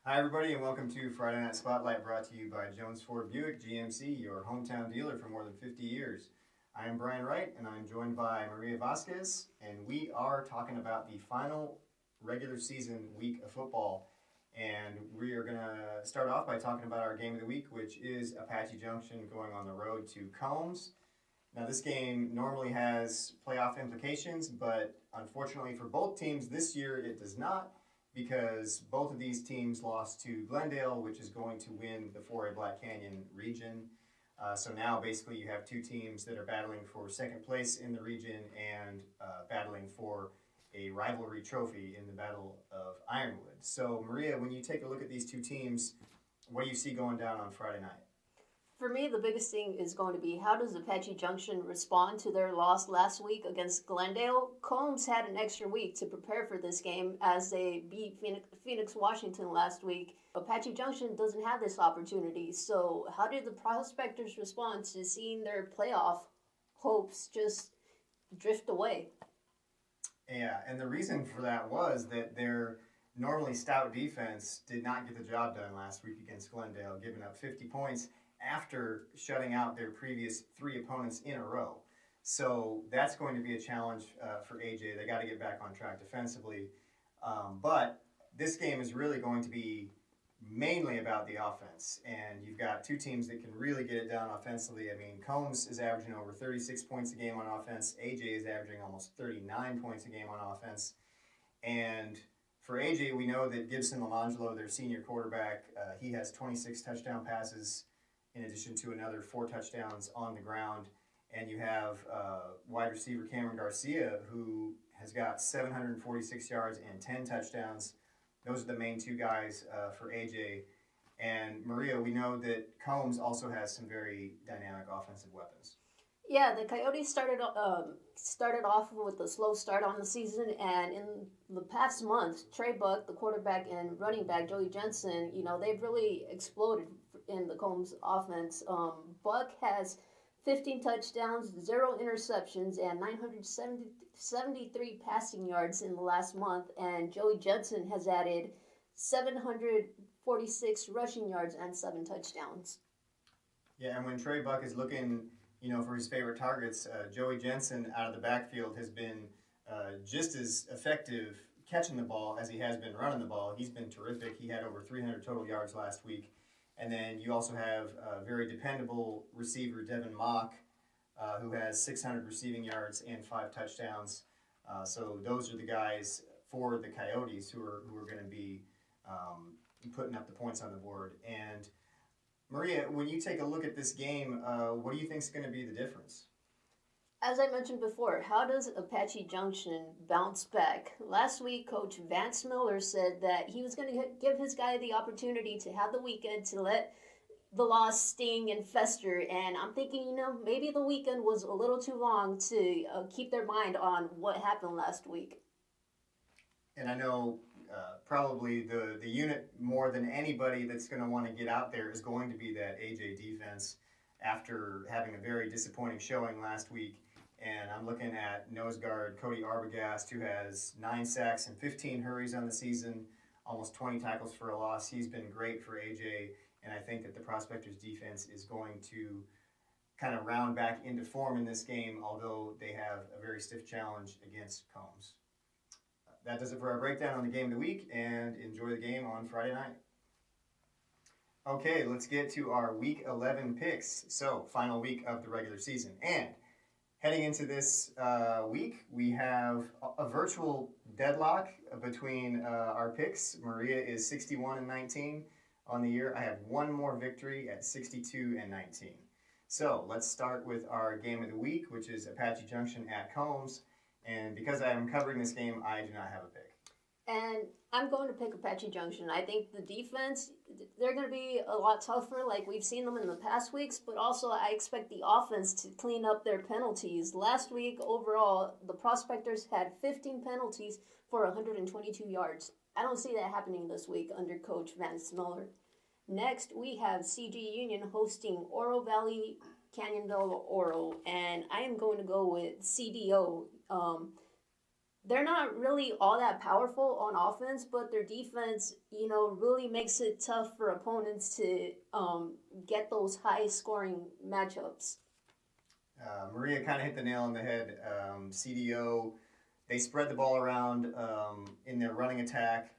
Hi, everybody, and welcome to Friday Night Spotlight, brought to you by Jones Ford Buick GMC, your hometown dealer for more than 50 years. I am Brian Wright, and I'm joined by Maria Vasquez, and we are talking about the final regular season week of football. And we are going to start off by talking about our game of the week, which is Apache Junction going on the road to Combs. Now, this game normally has playoff implications, but unfortunately for both teams this year, it does not, because both of these teams lost to Glendale, which is going to win the 4A Black Canyon region. So now basically you have two teams that are battling for second place in the region and battling for a rivalry trophy in the Battle of Ironwood. So Maria, when you take a look at these two teams, what do you see going down on Friday night? For me, the biggest thing is going to be how does Apache Junction respond to their loss last week against Glendale? Combs had an extra week to prepare for this game as they beat Phoenix Washington last week. Apache Junction doesn't have this opportunity, so how did the prospectors respond to seeing their playoff hopes just drift away? Yeah, and the reason for that was that their normally stout defense did not get the job done last week against Glendale, giving up 50 points after shutting out their previous three opponents in a row. So that's going to be a challenge for AJ. They got to get back on track defensively. But this game is really going to be mainly about the offense. And you've got two teams that can really get it done offensively. I mean, Combs is averaging over 36 points a game on offense. AJ is averaging almost 39 points a game on offense. And for AJ, we know that Gibson Lamangelo, their senior quarterback, he has 26 touchdown passes in addition to another 4 touchdowns on the ground. And you have wide receiver Cameron Garcia, who has got 746 yards and 10 touchdowns. Those are the main two guys for AJ. And Maria, we know that Combs also has some very dynamic offensive weapons. Yeah, the Coyotes started off with a slow start on the season, and in the past month, Trey Buck, the quarterback, and running back Joey Jensen, they've really exploded in the Combs offense. Buck has 15 touchdowns, 0 interceptions, and 973 passing yards in the last month, and Joey Jensen has added 746 rushing yards and 7 touchdowns. Yeah, and when Trey Buck is looking for his favorite targets, Joey Jensen out of the backfield has been just as effective catching the ball as he has been running the ball. He's been terrific. He had over 300 total yards last week. And then you also have a very dependable receiver, Devin Mock, who has 600 receiving yards and 5 touchdowns. So those are the guys for the Coyotes who are going to be putting up the points on the board. And Maria, when you take a look at this game, what do you think is going to be the difference? As I mentioned before, how does Apache Junction bounce back? Last week, Coach Vance Miller said that he was going to give his guy the opportunity to have the weekend to let the loss sting and fester. And I'm thinking, maybe the weekend was a little too long to keep their mind on what happened last week. And I know probably the unit more than anybody that's going to want to get out there is going to be that AJ defense after having a very disappointing showing last week. And I'm looking at nose guard Cody Arbogast, who has 9 sacks and 15 hurries on the season, almost 20 tackles for a loss. He's been great for AJ, and I think that the Prospectors defense is going to kind of round back into form in this game, although they have a very stiff challenge against Combs. That does it for our breakdown on the game of the week, and enjoy the game on Friday night. Okay, let's get to our Week 11 picks. So, final week of the regular season. And heading into this week, we have a virtual deadlock between our picks. Maria is 61-19 on the year. I have one more victory at 62-19. So, let's start with our game of the week, which is Apache Junction at Combs. And because I am covering this game, I do not have a pick. And I'm going to pick Apache Junction. I think the defense, they're going to be a lot tougher like we've seen them in the past weeks, but also I expect the offense to clean up their penalties. Last week, overall, the Prospectors had 15 penalties for 122 yards. I don't see that happening this week under Coach Vance Miller. Next, we have CG Union hosting Oro Valley Canyon del Oro, and I am going to go with CDO. they're not really all that powerful on offense, but their defense, really makes it tough for opponents to get those high scoring matchups. Maria kind of hit the nail on the head. CDO, they spread the ball around in their running attack,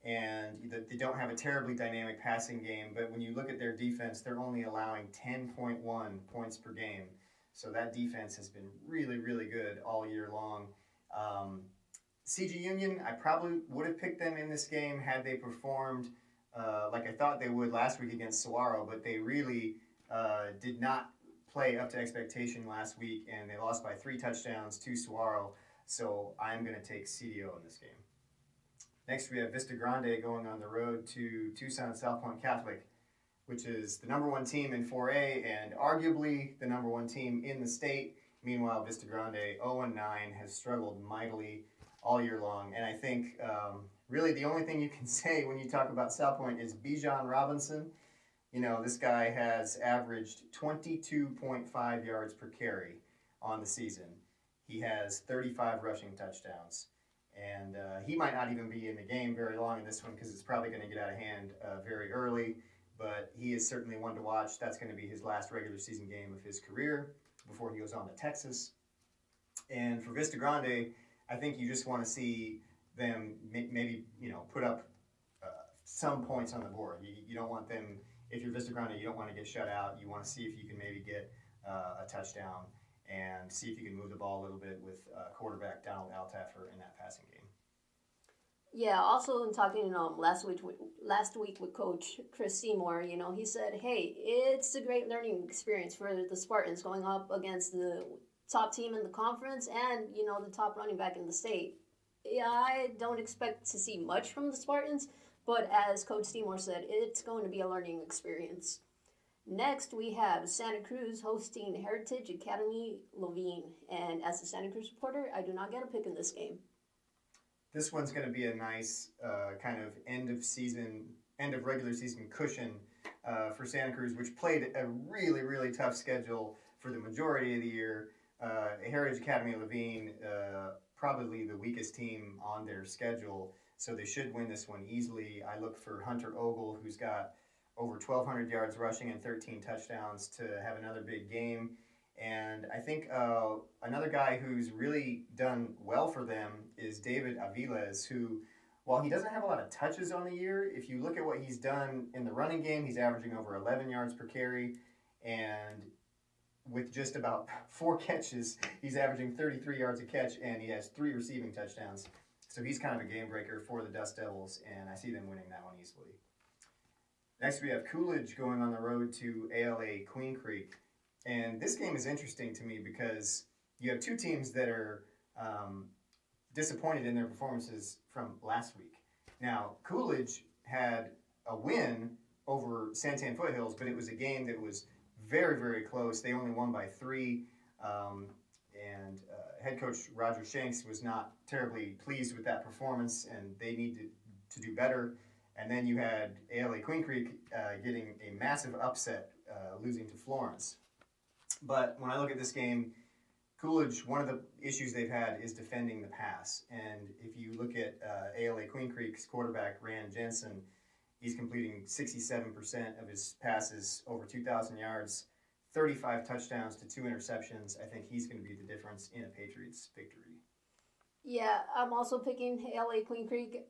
and they don't have a terribly dynamic passing game. But when you look at their defense, they're only allowing 10.1 points per game. So that defense has been really, really good all year long. CG Union, I probably would have picked them in this game had they performed like I thought they would last week against Saguaro, but they really did not play up to expectation last week, and they lost by 3 touchdowns to Saguaro. So I'm going to take CDO in this game. Next, we have Vista Grande going on the road to Tucson South Point Catholic, which is the number 1 team in 4A and arguably the number 1 team in the state. Meanwhile, Vista Grande 0-9 has struggled mightily all year long. And I think really the only thing you can say when you talk about South Point is Bijan Robinson. This guy has averaged 22.5 yards per carry on the season. He has 35 rushing touchdowns. And he might not even be in the game very long in this one because it's probably going to get out of hand very early. But he is certainly one to watch. That's going to be his last regular season game of his career before he goes on to Texas. And for Vista Grande, I think you just want to see them maybe put up some points on the board. You don't want them, if you're Vista Grande, you don't want to get shut out. You want to see if you can maybe get a touchdown and see if you can move the ball a little bit with quarterback Donald Altaffer in that passing game. Yeah, also in talking last week with Coach Chris Seymour, he said, hey, it's a great learning experience for the Spartans going up against the top team in the conference and, the top running back in the state. Yeah, I don't expect to see much from the Spartans, but as Coach Seymour said, it's going to be a learning experience. Next, we have Santa Cruz hosting Heritage Academy Levine. And as a Santa Cruz reporter, I do not get a pick in this game. This one's going to be a nice kind of end of regular season cushion for Santa Cruz, which played a really, really tough schedule for the majority of the year. Heritage Academy Levine, probably the weakest team on their schedule, so they should win this one easily. I look for Hunter Ogle, who's got over 1,200 yards rushing and 13 touchdowns to have another big game. And I think another guy who's really done well for them is David Aviles, who, while he doesn't have a lot of touches on the year, if you look at what he's done in the running game, he's averaging over 11 yards per carry. And with just about 4 catches, he's averaging 33 yards a catch, and he has 3 receiving touchdowns. So he's kind of a game breaker for the Dust Devils, and I see them winning that one easily. Next, we have Coolidge going on the road to ALA Queen Creek. And this game is interesting to me because you have 2 teams that are disappointed in their performances from last week. Now, Coolidge had a win over Santan Foothills, but it was a game that was very, very close. They only won by 3, and head coach Roger Shanks was not terribly pleased with that performance, and they needed to do better. And then you had ALA Queen Creek getting a massive upset, losing to Florence. But when I look at this game, Coolidge, one of the issues they've had is defending the pass. And if you look at ALA Queen Creek's quarterback, Rand Jensen, he's completing 67% of his passes over 2,000 yards, 35 touchdowns to 2 interceptions. I think he's going to be the difference in a Patriots victory. Yeah, I'm also picking ALA Queen Creek.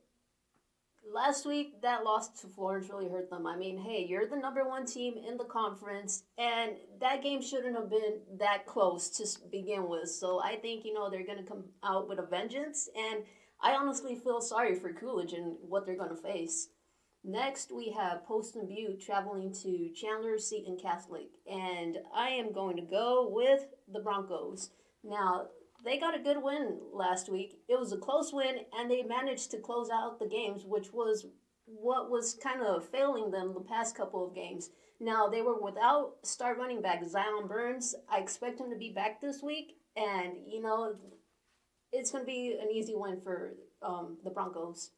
Last week, that loss to Florence really hurt them. I mean, hey, you're the number 1 team in the conference, and that game shouldn't have been that close to begin with. So I think, they're going to come out with a vengeance, and I honestly feel sorry for Coolidge and what they're going to face. Next, we have Poston Butte traveling to Chandler Seton Catholic, and I am going to go with the Broncos. Now, they got a good win last week. It was a close win, and they managed to close out the games, which was what was kind of failing them the past couple of games. Now, they were without star running back Zion Burns. I expect him to be back this week, and, it's going to be an easy win for the Broncos.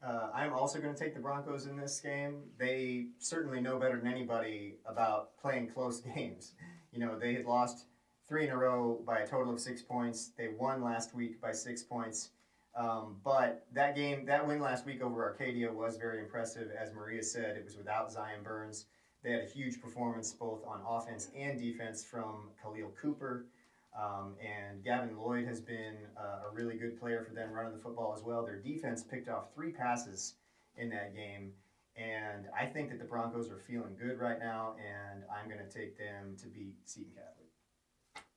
I'm also going to take the Broncos in this game. They certainly know better than anybody about playing close games. They had lost 3 in a row by a total of 6 points. They won last week by 6 points. But that win last week over Arcadia was very impressive. As Maria said, it was without Zion Burns. They had a huge performance both on offense and defense from Khalil Cooper. And Gavin Lloyd has been a really good player for them running the football as well. Their defense picked off 3 passes in that game. And I think that the Broncos are feeling good right now, and I'm going to take them to beat Seton Catholic.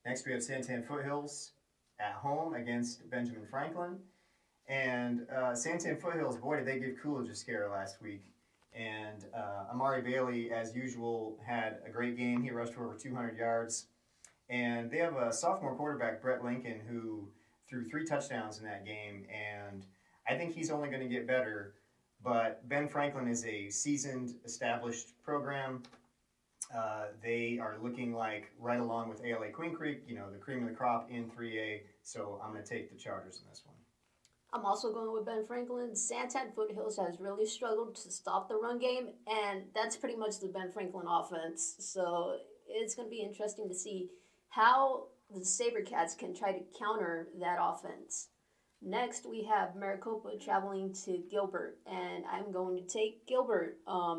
Next, we have Santan Foothills at home against Benjamin Franklin. And Santan Foothills, boy, did they give Coolidge a scare last week. And Amari Bailey, as usual, had a great game. He rushed for over 200 yards. And they have a sophomore quarterback, Brett Lincoln, who threw 3 touchdowns in that game. And I think he's only going to get better. But Ben Franklin is a seasoned, established program. They are looking like right along with ALA Queen Creek, the cream of the crop in 3A. So I'm going to take the Chargers in this one. I'm also going with Ben Franklin. Santan Foothills has really struggled to stop the run game, and that's pretty much the Ben Franklin offense. So it's going to be interesting to see how the SaberCats can try to counter that offense. Next, we have Maricopa traveling to Gilbert, and I'm going to take Gilbert.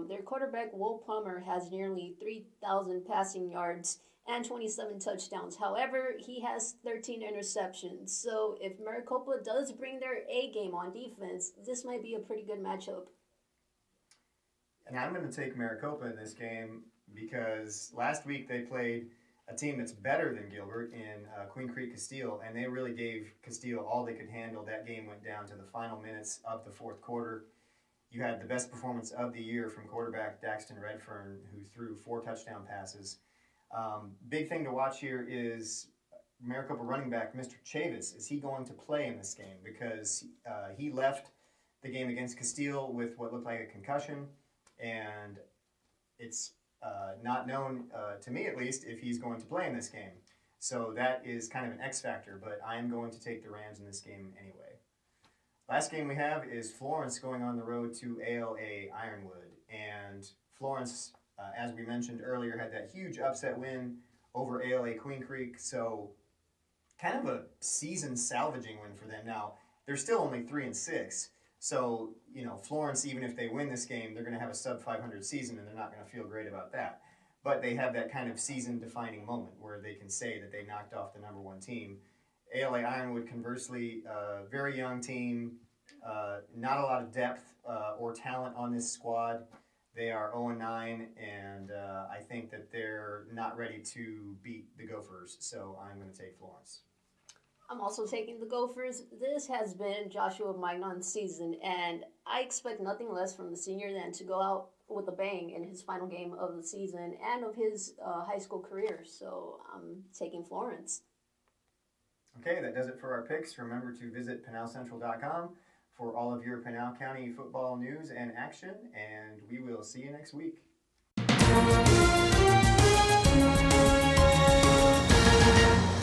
Their quarterback, Will Plummer, has nearly 3,000 passing yards and 27 touchdowns. However, he has 13 interceptions. So if Maricopa does bring their A game on defense, this might be a pretty good matchup. And I'm going to take Maricopa in this game because last week they played a team that's better than Gilbert in Queen Creek Castile, and they really gave Castile all they could handle. That game went down to the final minutes of the fourth quarter. You had the best performance of the year from quarterback Daxton Redfern, who threw 4 touchdown passes. Big thing to watch here is Maricopa running back Mr. Chavis. Is he going to play in this game? Because he left the game against Castile with what looked like a concussion, and it's not known, to me at least, if he's going to play in this game. So that is kind of an X factor, but I'm going to take the Rams in this game anyway. Last game we have is Florence going on the road to ALA Ironwood. And Florence, as we mentioned earlier, had that huge upset win over ALA Queen Creek. So kind of a season salvaging win for them. Now, they're still only 3-6. So, Florence, even if they win this game, they're going to have a sub-500 season, and they're not going to feel great about that. But they have that kind of season-defining moment where they can say that they knocked off the number 1 team. ALA Ironwood, conversely, very young team, not a lot of depth or talent on this squad. They are 0-9, and I think that they're not ready to beat the Gophers, so I'm going to take Florence. I'm also taking the Gophers. This has been Joshua Magnon's season, and I expect nothing less from the senior than to go out with a bang in his final game of the season and of his high school career. So I'm taking Florence. Okay, that does it for our picks. Remember to visit PinalCentral.com for all of your Pinal County football news and action, and we will see you next week.